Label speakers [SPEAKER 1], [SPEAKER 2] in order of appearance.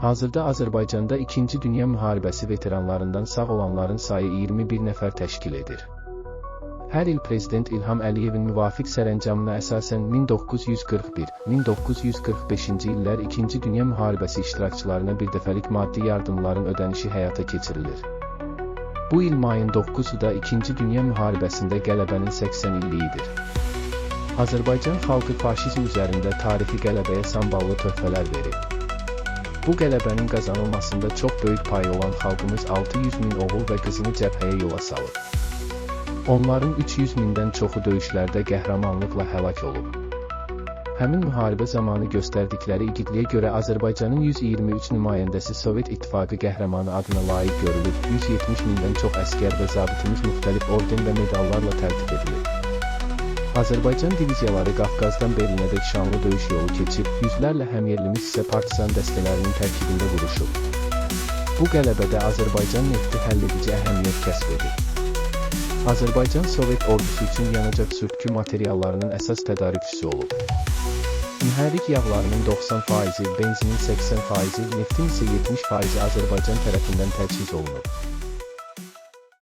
[SPEAKER 1] Hazırda Azərbaycanda 2-ci Dünya müharibəsi veteranlarından sağ olanların sayı 21 nəfər təşkil edir. Hər il Prezident İlham Əliyevin müvafiq sərəncamına əsasən 1941-1945-ci illər 2-ci Dünya müharibəsi iştirakçılarına birdəfəlik maddi yardımların ödənişi həyata keçirilir. Bu il mayın 9-u da 2-ci Dünya müharibəsində qələbənin 80 illiyidir. Azərbaycan xalqı faşizm üzərində tarixi qələbəyə samballı töhfələr verir. Bu qələbənin qazanılmasında çox böyük payı olan xalqımız 600 min oğul və qızını cəbhəyə yola salıb. Onların 300 mindən çoxu döyüşlərdə qəhrəmanlıqla həlak olub. Həmin müharibə zamanı göstərdikləri igidliyə görə Azərbaycanın 123 nümayəndəsi Sovet İttifaqı qəhrəmanı adına layiq görülür, 170 mindən çox əsgər və zabitimiz müxtəlif orden və medallarla təltif edilir. Azərbaycan diviziyaları Qafqazdan Berlinədək şanlı döyüş yolu keçib, yüzlərlə həmyerlimiz isə partizan dəstələrinin tərkibində vuruşub. Bu qələbədə Azərbaycan nefti həlledici əhəmiyyət kəsb edir. Azərbaycan Sovet ordusu üçün yanacaq sürtkü materiallarının əsas tədarükçüsü olub. Mühərrik yağlarının 90%, benzinin 80%, neftin isə 70%-i Azərbaycan tərəfindən təchiz olunub.